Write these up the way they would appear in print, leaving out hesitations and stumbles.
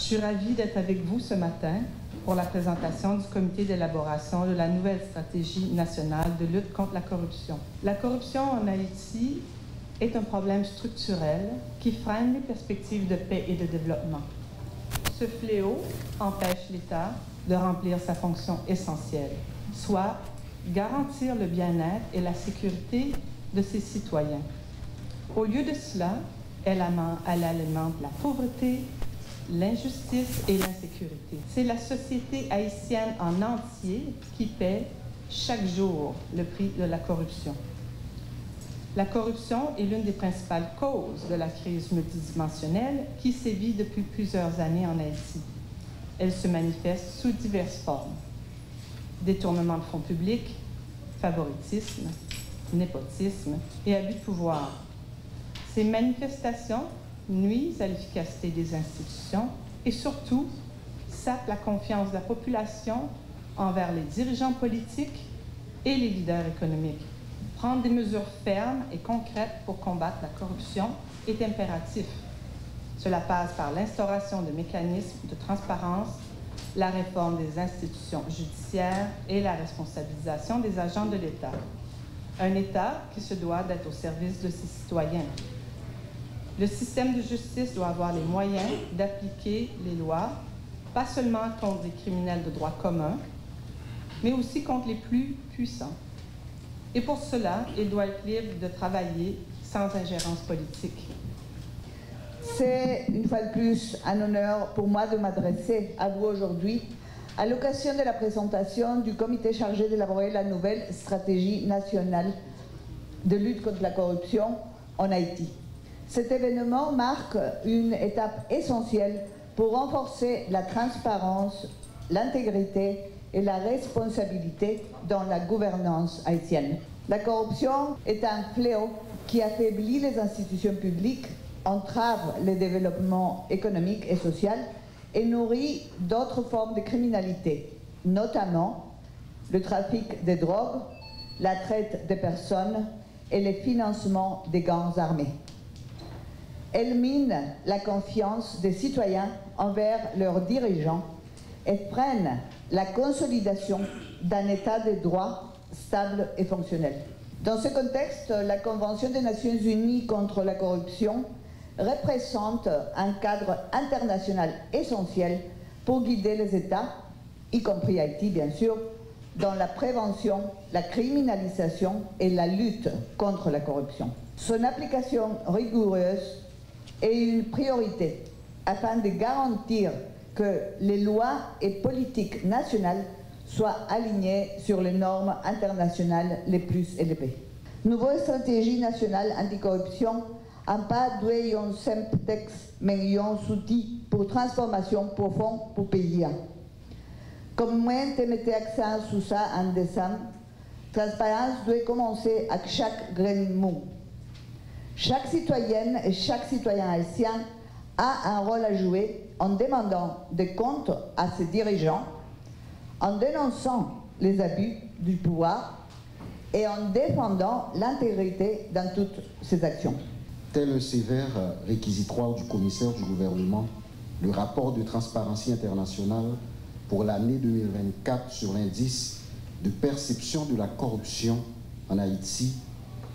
Je suis ravie d'être avec vous ce matin pour la présentation du comité d'élaboration de la nouvelle stratégie nationale de lutte contre la corruption. La corruption en Haïti est un problème structurel qui freine les perspectives de paix et de développement. Ce fléau empêche l'État de remplir sa fonction essentielle, soit garantir le bien-être et la sécurité de ses citoyens. Au lieu de cela, elle alimente la pauvreté, l'injustice et l'insécurité. C'est la société haïtienne en entier qui paie chaque jour le prix de la corruption. La corruption est l'une des principales causes de la crise multidimensionnelle qui sévit depuis plusieurs années en Haïti. Elle se manifeste sous diverses formes. Détournement de fonds publics, favoritisme, népotisme et abus de pouvoir. Ces manifestations nuisent à l'efficacité des institutions et surtout sapent la confiance de la population envers les dirigeants politiques et les leaders économiques. Prendre des mesures fermes et concrètes pour combattre la corruption est impératif. Cela passe par l'instauration de mécanismes de transparence, la réforme des institutions judiciaires et la responsabilisation des agents de l'État. Un État qui se doit d'être au service de ses citoyens. Le système de justice doit avoir les moyens d'appliquer les lois, pas seulement contre des criminels de droit commun, mais aussi contre les plus puissants. Et pour cela, il doit être libre de travailler sans ingérence politique. C'est une fois de plus un honneur pour moi de m'adresser à vous aujourd'hui à l'occasion de la présentation du comité chargé d'élaborer la nouvelle stratégie nationale de lutte contre la corruption en Haïti. Cet événement marque une étape essentielle pour renforcer la transparence, l'intégrité et la responsabilité dans la gouvernance haïtienne. La corruption est un fléau qui affaiblit les institutions publiques, entrave le développement économique et social et nourrit d'autres formes de criminalité, notamment le trafic de drogue, la traite des personnes et le financement des gangs armés. Elle mine la confiance des citoyens envers leurs dirigeants et freine la consolidation d'un état de droit stable et fonctionnel. Dans ce contexte, la Convention des Nations Unies contre la corruption représente un cadre international essentiel pour guider les États, y compris Haïti bien sûr, dans la prévention, la criminalisation et la lutte contre la corruption. Son application rigoureuse est une priorité afin de garantir que les lois et politiques nationales soient alignées sur les normes internationales les plus élevées. Nouvelle stratégie nationale anticorruption en pas d'un simple texte, mais un outil pour transformation profonde pour le pays. Comme moi, je mettais accent sur ça en décembre, transparence doit commencer à chaque grain de mot. Chaque citoyenne et chaque citoyen haïtien a un rôle à jouer en demandant des comptes à ses dirigeants, en dénonçant les abus du pouvoir et en défendant l'intégrité dans toutes ses actions. Tel un sévère réquisitoire du commissaire du gouvernement, le rapport de Transparency International pour l'année 2024 sur l'indice de perception de la corruption en Haïti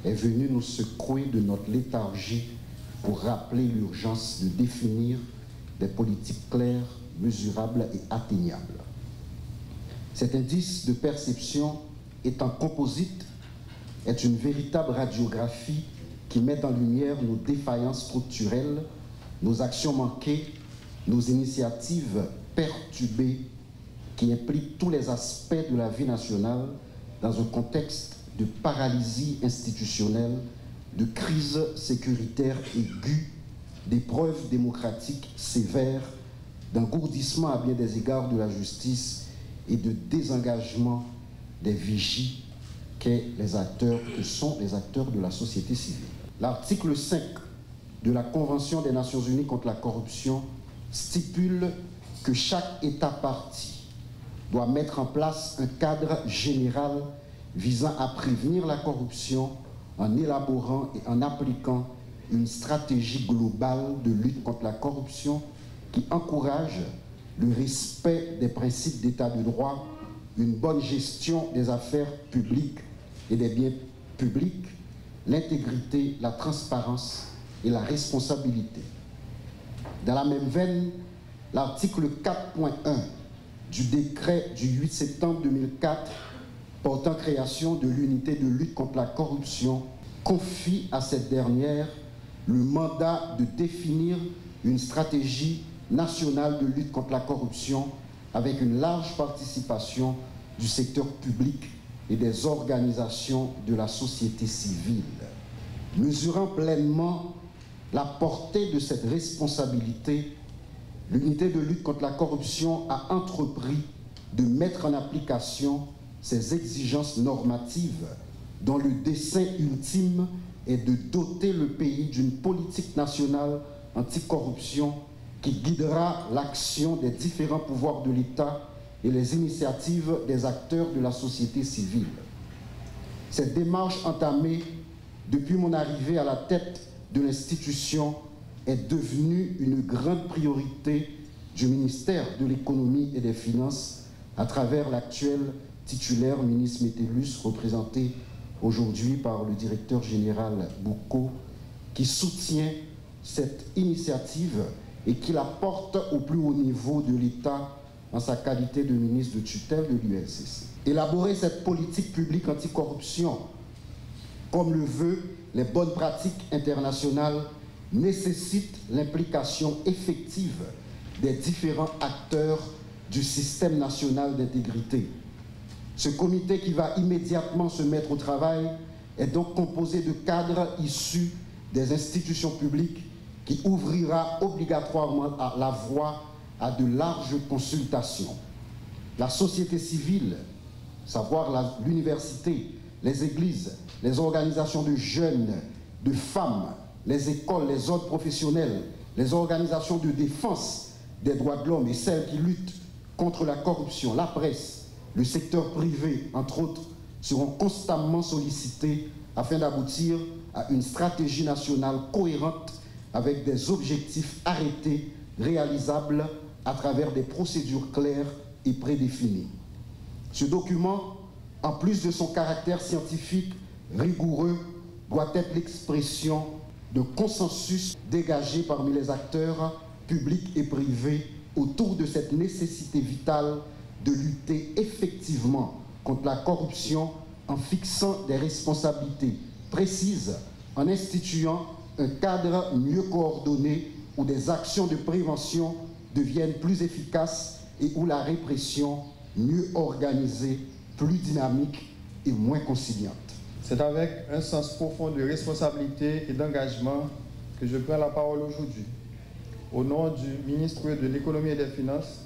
est venu nous secouer de notre léthargie pour rappeler l'urgence de définir des politiques claires, mesurables et atteignables. Cet indice de perception étant composite est une véritable radiographie qui met en lumière nos défaillances structurelles, nos actions manquées, nos initiatives perturbées qui impliquent tous les aspects de la vie nationale dans un contexte de paralysie institutionnelle, de crise sécuritaire aiguë, d'épreuves démocratiques sévères, d'engourdissement à bien des égards de la justice et de désengagement des vigies que sont les acteurs de la société civile. L'article 5 de la Convention des Nations Unies contre la corruption stipule que chaque État partie doit mettre en place un cadre général visant à prévenir la corruption en élaborant et en appliquant une stratégie globale de lutte contre la corruption qui encourage le respect des principes d'état de droit, une bonne gestion des affaires publiques et des biens publics, l'intégrité, la transparence et la responsabilité. Dans la même veine, l'article 4.1 du décret du 8 septembre 2004 portant création de l'unité de lutte contre la corruption confie à cette dernière le mandat de définir une stratégie nationale de lutte contre la corruption avec une large participation du secteur public et des organisations de la société civile. Mesurant pleinement la portée de cette responsabilité, l'unité de lutte contre la corruption a entrepris de mettre en application ces exigences normatives dont le dessein ultime est de doter le pays d'une politique nationale anticorruption qui guidera l'action des différents pouvoirs de l'État et les initiatives des acteurs de la société civile. Cette démarche entamée depuis mon arrivée à la tête de l'institution est devenue une grande priorité du ministère de l'Économie et des Finances à travers l'actuel titulaire ministre Metellus, représenté aujourd'hui par le directeur général Boucault, qui soutient cette initiative et qui la porte au plus haut niveau de l'État en sa qualité de ministre de tutelle de l'UNCC. Élaborer cette politique publique anticorruption, comme le veut les bonnes pratiques internationales, nécessite l'implication effective des différents acteurs du système national d'intégrité. Ce comité qui va immédiatement se mettre au travail est donc composé de cadres issus des institutions publiques qui ouvrira obligatoirement la voie à de larges consultations. La société civile, savoir l'université, les églises, les organisations de jeunes, de femmes, les écoles, les ordres professionnels, les organisations de défense des droits de l'homme et celles qui luttent contre la corruption, la presse, le secteur privé, entre autres, seront constamment sollicités afin d'aboutir à une stratégie nationale cohérente avec des objectifs arrêtés, réalisables à travers des procédures claires et prédéfinies. Ce document, en plus de son caractère scientifique rigoureux, doit être l'expression de consensus dégagé parmi les acteurs publics et privés autour de cette nécessité vitale de lutter effectivement contre la corruption en fixant des responsabilités précises, en instituant un cadre mieux coordonné où des actions de prévention deviennent plus efficaces et où la répression mieux organisée, plus dynamique et moins conciliante. C'est avec un sens profond de responsabilité et d'engagement que je prends la parole aujourd'hui, au nom du ministre de l'Économie et des Finances,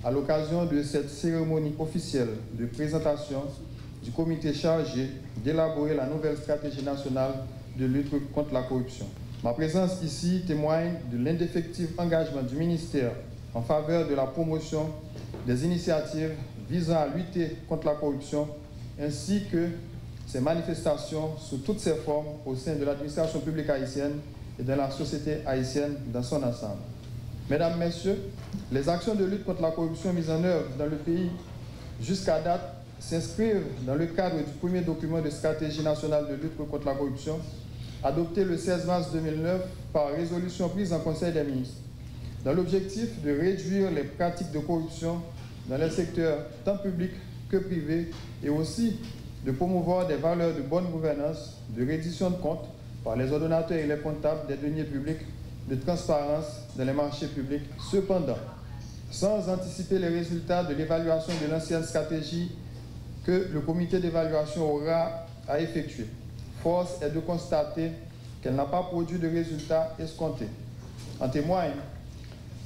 à l'occasion de cette cérémonie officielle de présentation du comité chargé d'élaborer la nouvelle stratégie nationale de lutte contre la corruption. Ma présence ici témoigne de l'indéfectible engagement du ministère en faveur de la promotion des initiatives visant à lutter contre la corruption, ainsi que ces manifestations sous toutes ses formes au sein de l'administration publique haïtienne et de la société haïtienne dans son ensemble. Mesdames, Messieurs, les actions de lutte contre la corruption mises en œuvre dans le pays jusqu'à date s'inscrivent dans le cadre du premier document de stratégie nationale de lutte contre la corruption, adopté le 16 mars 2009 par résolution prise en Conseil des ministres, dans l'objectif de réduire les pratiques de corruption dans les secteurs tant publics que privés et aussi de promouvoir des valeurs de bonne gouvernance, de reddition de comptes par les ordonnateurs et les comptables des deniers publics, de transparence dans les marchés publics. Cependant, sans anticiper les résultats de l'évaluation de l'ancienne stratégie que le comité d'évaluation aura à effectuer, force est de constater qu'elle n'a pas produit de résultats escomptés. En témoignent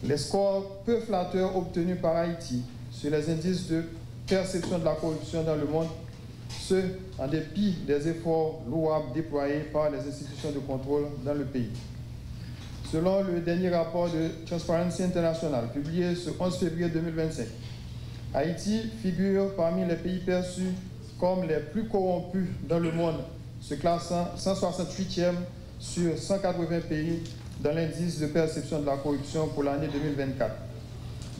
les scores peu flatteurs obtenus par Haïti sur les indices de perception de la corruption dans le monde, ce en dépit des efforts louables déployés par les institutions de contrôle dans le pays. Selon le dernier rapport de Transparency International, publié ce 11 février 2025, Haïti figure parmi les pays perçus comme les plus corrompus dans le monde, se classant 168e sur 180 pays dans l'indice de perception de la corruption pour l'année 2024.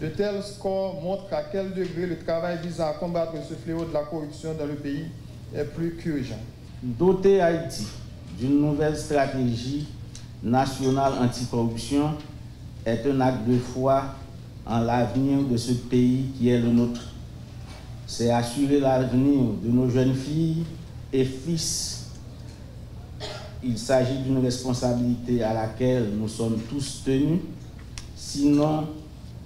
De tels scores montrent à quel degré le travail visant à combattre ce fléau de la corruption dans le pays est plus qu'urgent. Doter Haïti d'une nouvelle stratégie nationale anticorruption est un acte de foi en l'avenir de ce pays qui est le nôtre. C'est assurer l'avenir de nos jeunes filles et fils. Il s'agit d'une responsabilité à laquelle nous sommes tous tenus, sinon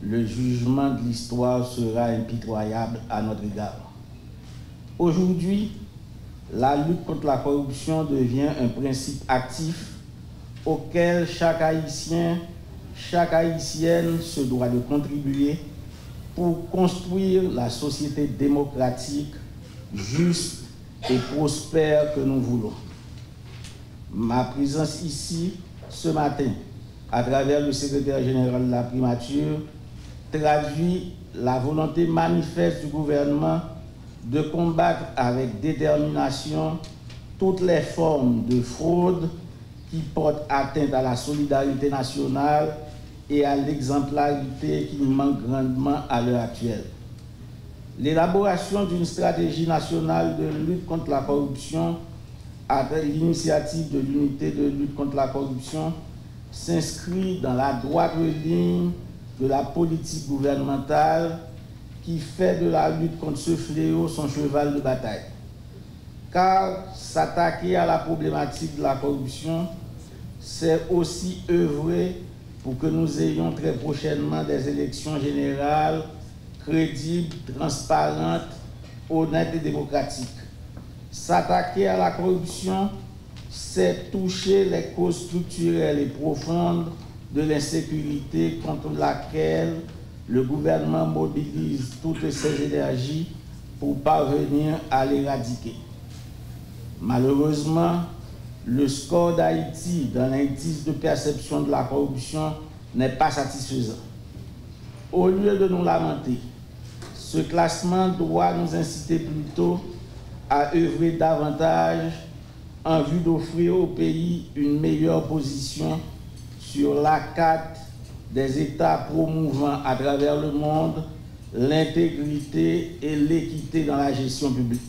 le jugement de l'histoire sera impitoyable à notre égard. Aujourd'hui, la lutte contre la corruption devient un principe actif auquel chaque Haïtien, chaque Haïtienne se doit de contribuer pour construire la société démocratique, juste et prospère que nous voulons. Ma présence ici, ce matin, à travers le secrétaire général de la primature, traduit la volonté manifeste du gouvernement de combattre avec détermination toutes les formes de fraude qui portent atteinte à la solidarité nationale et à l'exemplarité qui nous manque grandement à l'heure actuelle. L'élaboration d'une stratégie nationale de lutte contre la corruption à l'initiative de l'unité de lutte contre la corruption s'inscrit dans la droite ligne de la politique gouvernementale qui fait de la lutte contre ce fléau son cheval de bataille. Car s'attaquer à la problématique de la corruption, c'est aussi œuvrer pour que nous ayons très prochainement des élections générales crédibles, transparentes, honnêtes et démocratiques. S'attaquer à la corruption, c'est toucher les causes structurelles et profondes de l'insécurité contre laquelle le gouvernement mobilise toutes ses énergies pour parvenir à l'éradiquer. Malheureusement, le score d'Haïti dans l'indice de perception de la corruption n'est pas satisfaisant. Au lieu de nous lamenter, ce classement doit nous inciter plutôt à œuvrer davantage en vue d'offrir au pays une meilleure position sur la carte des États promouvant à travers le monde l'intégrité et l'équité dans la gestion publique.